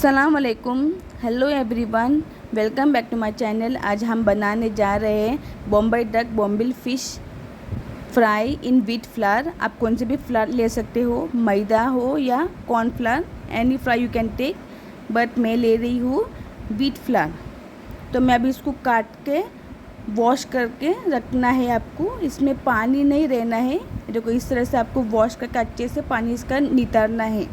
अस्सलाम वालेकुम। Hello everyone, welcome back to my channel. आज हम बनाने जा रहे हैं Bombay duck bombil fish fry in wheat flour. आप कौन से भी फ्लावर ले सकते हो, मैदा हो या cornflour, any fry you can take, but मैं ले रही हूँ व्हीट फ्लावर। तो मैं अभी इसको काट के वॉश करके रखना है आपको। इसमें पानी नहीं रहना है। देखो इस तरह से आपको वॉश करके अच्छे से पानी इसका नितारना है।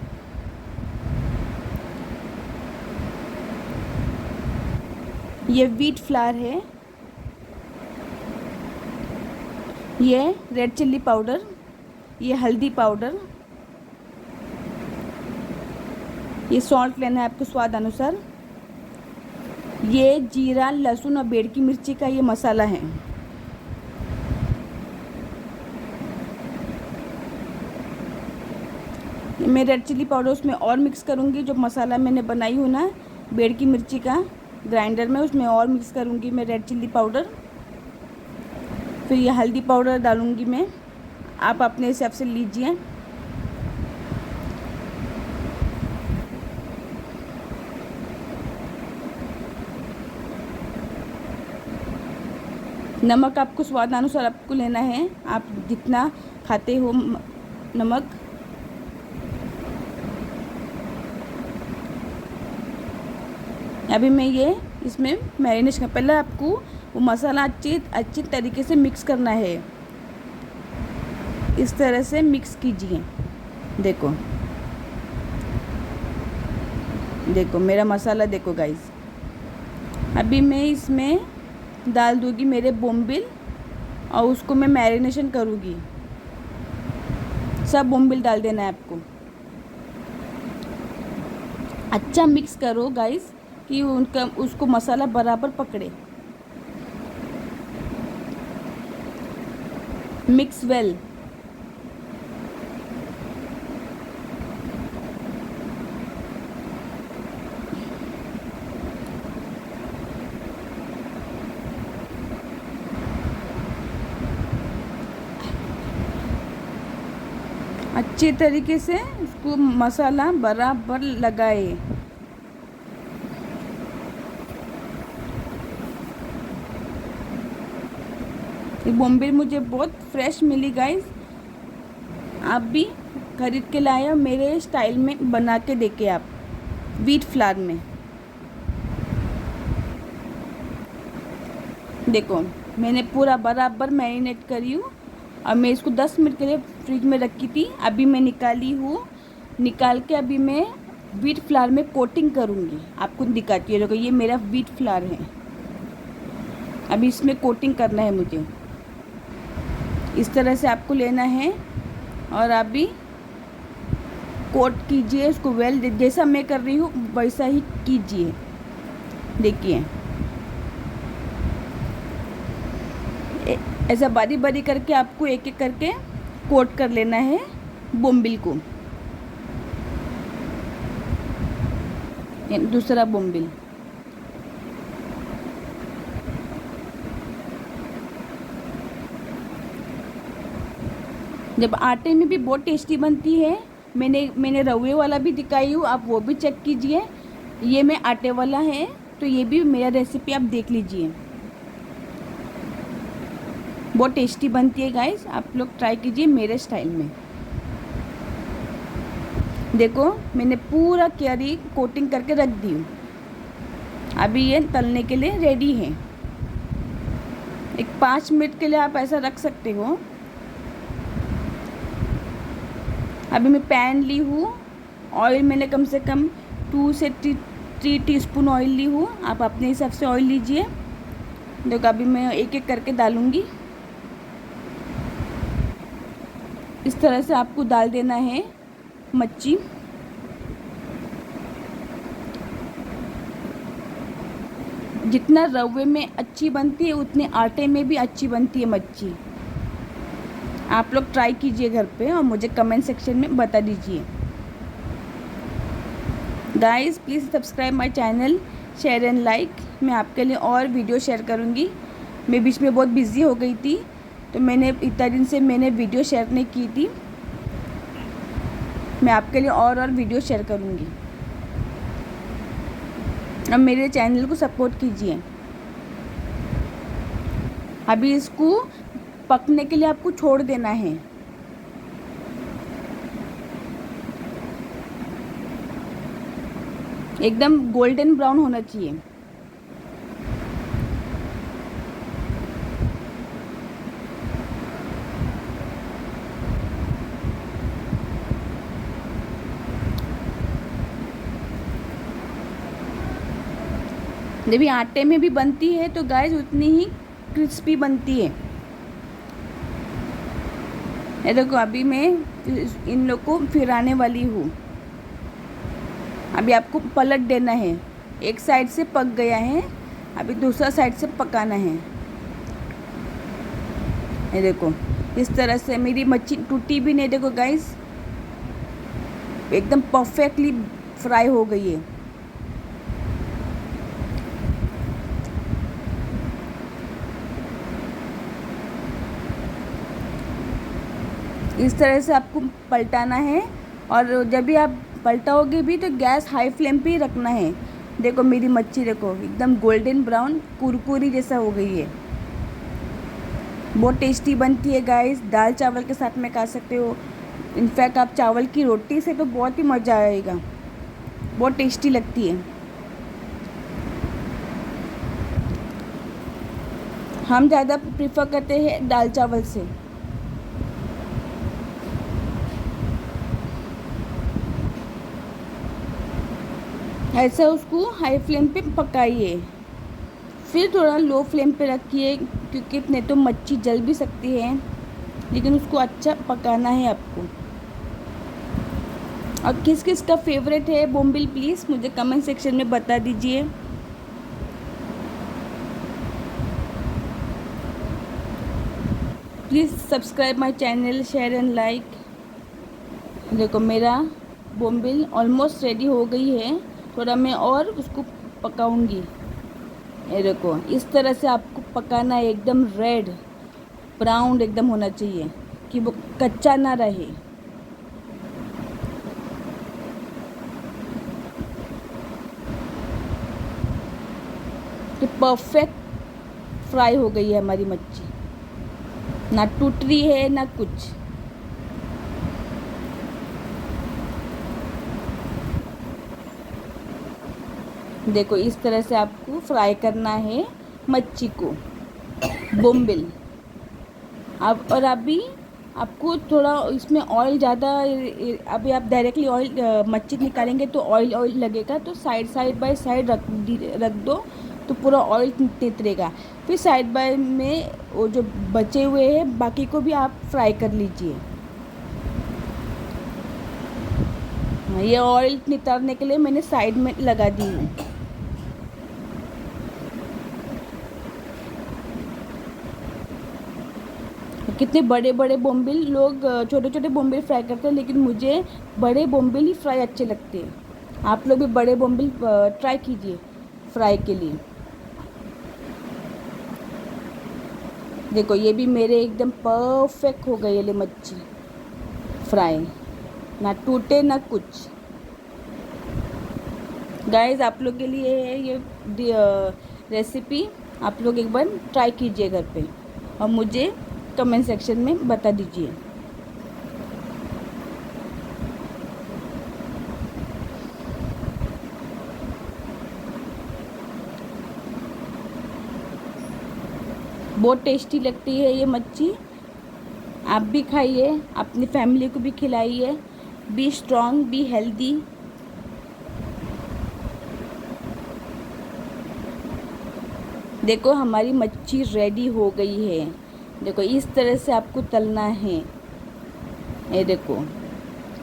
ये व्हीट फ्लावर है, ये रेड चिल्ली पाउडर, ये हल्दी पाउडर, ये सॉल्ट लेना है आपको स्वाद अनुसार, ये जीरा लहसुन और बेड़की मिर्ची का ये मसाला है। मैं रेड चिल्ली पाउडर उसमें और मिक्स करूँगी। जो मसाला मैंने बनाई हूँ ना बेड़की मिर्ची का ग्राइंडर में, उसमें और मिक्स करूँगी मैं रेड चिल्ली पाउडर। फिर ये हल्दी पाउडर डालूँगी मैं, आप अपने हिसाब से लीजिए। नमक आपको स्वाद अनुसार आपको लेना है, आप जितना खाते हो नमक। अभी मैं ये इसमें मैरिनेशन कर, पहले आपको वो मसाला अच्छी तरीके से मिक्स करना है। इस तरह से मिक्स कीजिए। देखो देखो मेरा मसाला देखो गाइस। अभी मैं इसमें डाल दूँगी मेरे बोम्बिल और उसको मैं मैरिनेशन करूँगी। सब बोम्बिल डाल देना है आपको। अच्छा मिक्स करो गाइस कि उनका उसको मसाला बराबर पकड़े। Mix well. अच्छे तरीके से उसको मसाला बराबर लगाए। ये बोम्बिल मुझे बहुत फ्रेश मिली गाइस। आप भी खरीद के लाए और मेरे स्टाइल में बना के देखे आप व्हीट फ्लावर में। देखो मैंने पूरा बराबर मैरिनेट करी हूँ और मैं इसको 10 मिनट के लिए फ्रिज में रखी थी। अभी मैं निकाली हूँ, निकाल के अभी मैं व्हीट फ्लावर में कोटिंग करूँगी। आपको दिखाती है। देखो ये मेरा व्हीट फ्लावर है, अभी इसमें कोटिंग करना है मुझे। इस तरह से आपको लेना है और आप भी कोट कीजिए इसको वेल। जैसा मैं कर रही हूँ वैसा ही कीजिए। देखिए ऐसा बारी बारी करके आपको एक एक करके कोट कर लेना है बोम्बिल को। दूसरा बोम्बिल। जब आटे में भी बहुत टेस्टी बनती है। मैंने रवे वाला भी दिखाई हूँ, आप वो भी चेक कीजिए। ये मैं आटे वाला है, तो ये भी मेरा रेसिपी आप देख लीजिए। बहुत टेस्टी बनती है गाइस, आप लोग ट्राई कीजिए मेरे स्टाइल में। देखो मैंने पूरा क्यारी कोटिंग करके रख दी हूँ। अभी ये तलने के लिए रेडी है। एक 5 मिनट के लिए आप ऐसा रख सकते हो। अभी मैं पैन ली हूँ, ऑयल मैंने कम से कम 2 से 3 टीस्पून ऑयल ली हूँ। आप अपने हिसाब से ऑयल लीजिए। देखो अभी मैं एक एक करके डालूँगी। इस तरह से आपको डाल देना है मच्छी। जितना रवे में अच्छी बनती है उतने आटे में भी अच्छी बनती है मच्छी। आप लोग ट्राई कीजिए घर पे और मुझे कमेंट सेक्शन में बता दीजिए। Guys please subscribe my channel, share and like. मैं आपके लिए और वीडियो शेयर करूँगी। मैं बीच में बहुत बिज़ी हो गई थी, तो मैंने इतना दिन से मैंने वीडियो शेयर नहीं की थी। मैं आपके लिए और वीडियो शेयर करूँगी। और मेरे चैनल को सपोर्ट कीजिए। अभी इसको पकने के लिए आपको छोड़ देना है। एकदम गोल्डन ब्राउन होना चाहिए। जब ये आटे में भी बनती है तो गाइस उतनी ही क्रिस्पी बनती है। ये देखो अभी मैं इन लोग को फिराने वाली हूँ। अभी आपको पलट देना है। एक साइड से पक गया है, अभी दूसरा साइड से पकाना है। ये देखो इस तरह से मेरी मच्छी टूटी भी नहीं। देखो गाइस एकदम परफेक्टली फ्राई हो गई है। इस तरह से आपको पलटाना है और जब भी आप पलटाओगे भी तो गैस हाई फ्लेम पे ही रखना है। देखो मेरी मच्छी देखो एकदम गोल्डन ब्राउन कुरकुरी जैसा हो गई है। बहुत टेस्टी बनती है गाइस। दाल चावल के साथ में खा सकते हो। इनफैक्ट आप चावल की रोटी से तो बहुत ही मज़ा आएगा। बहुत टेस्टी लगती है। हम ज़्यादा प्रेफर करते हैं दाल चावल से। ऐसा उसको हाई फ्लेम पे पकाइए, फिर थोड़ा लो फ्लेम पे रखिए क्योंकि नहीं तो मच्छी जल भी सकती है, लेकिन उसको अच्छा पकाना है आपको। और किस किस का फेवरेट है बोम्बिल प्लीज़ मुझे कमेंट सेक्शन में बता दीजिए। Please subscribe my channel, share and like. देखो मेरा बोम्बिल ऑलमोस्ट रेडी हो गई है। थोड़ा मैं और उसको पकाऊंगी। ये देखो इस तरह से आपको पकाना है। एकदम रेड ब्राउन एकदम होना चाहिए कि वो कच्चा ना रहे। तो परफेक्ट फ्राई हो गई है हमारी मच्छी, ना टूट रही है ना कुछ। देखो इस तरह से आपको फ्राई करना है मच्छी को, बोम्बिल। अब और अभी आपको थोड़ा इसमें ऑयल ज़्यादा, अभी आप डायरेक्टली ऑयल मच्छी निकालेंगे तो ऑयल लगेगा, तो साइड बाय साइड रख दो तो पूरा ऑयल नितरेगा। फिर साइड बाय में वो जो बचे हुए हैं बाकी को भी आप फ्राई कर लीजिए। ये ऑयल नितारने के लिए मैंने साइड में लगा दी हूँ। कितने बड़े बड़े बोम्बिल, लोग छोटे छोटे बोम्बिल फ्राई करते हैं, लेकिन मुझे बड़े बोम्बिल ही फ्राई अच्छे लगते हैं। आप लोग भी बड़े बोम्बिल ट्राई कीजिए फ्राई के लिए। देखो ये भी मेरे एकदम परफेक्ट हो गए ये मच्छी फ्राई, ना टूटे ना कुछ। गाइस आप लोग के लिए है ये रेसिपी, आप लोग एक बार ट्राई कीजिए घर पे और मुझे कमेंट सेक्शन में बता दीजिए। बहुत टेस्टी लगती है ये मच्छी। आप भी खाइए, अपनी फैमिली को भी खिलाइए। Be strong, be healthy. देखो हमारी मच्छी रेडी हो गई है। देखो इस तरह से आपको तलना है। ये देखो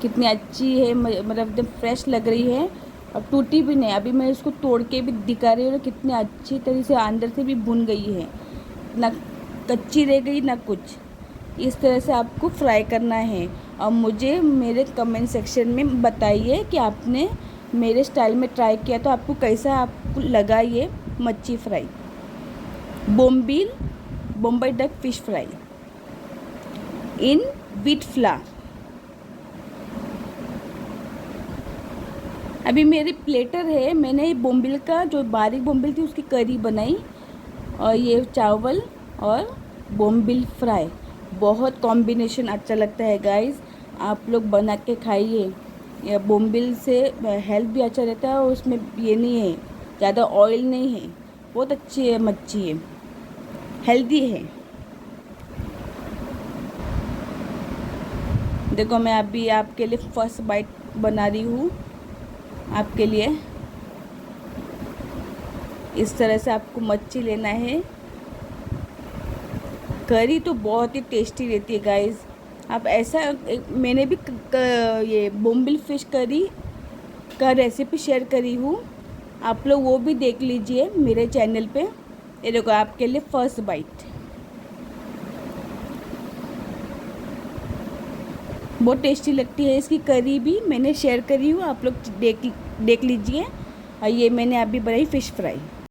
कितनी अच्छी है, मतलब एकदम फ्रेश लग रही है और टूटी भी नहीं। अभी मैं इसको तोड़ के भी दिखा रही हूँ कितनी अच्छी तरह से अंदर से भी भुन गई है, ना कच्ची रह गई ना कुछ। इस तरह से आपको फ्राई करना है और मुझे मेरे कमेंट सेक्शन में बताइए कि आपने मेरे स्टाइल में ट्राई किया तो आपको कैसा आपको लगा ये मच्छी fry, bombil Bombay duck fish fry in wheat flower. अभी मेरी प्लेटर है, मैंने बोम्बिल का जो बारीक बोम्बिल थी उसकी करी बनाई, और ये चावल और बोम्बिल फ्राई। बहुत कॉम्बिनेशन अच्छा लगता है गाइस, आप लोग बना के खाइए। ये बोम्बिल से हेल्थ भी अच्छा रहता है, और उसमें ये नहीं है, ज़्यादा ऑयल नहीं है, बहुत अच्छी है मच्छी है, हेल्दी है। देखो मैं अभी आपके लिए फर्स्ट बाइट बना रही हूँ आपके लिए। इस तरह से आपको मच्छी लेना है। करी तो बहुत ही टेस्टी रहती है गाइस। आप ऐसा मैंने भी ये बोम्बिल फिश करी का रेसिपी शेयर करी हूँ, आप लोग वो भी देख लीजिए मेरे चैनल पे। ये देखो आपके लिए फर्स्ट बाइट, बहुत टेस्टी लगती है। इसकी करी भी मैंने शेयर करी हूँ, आप लोग देख लीजिए। और ये मैंने अभी बनाई फ़िश फ्राई।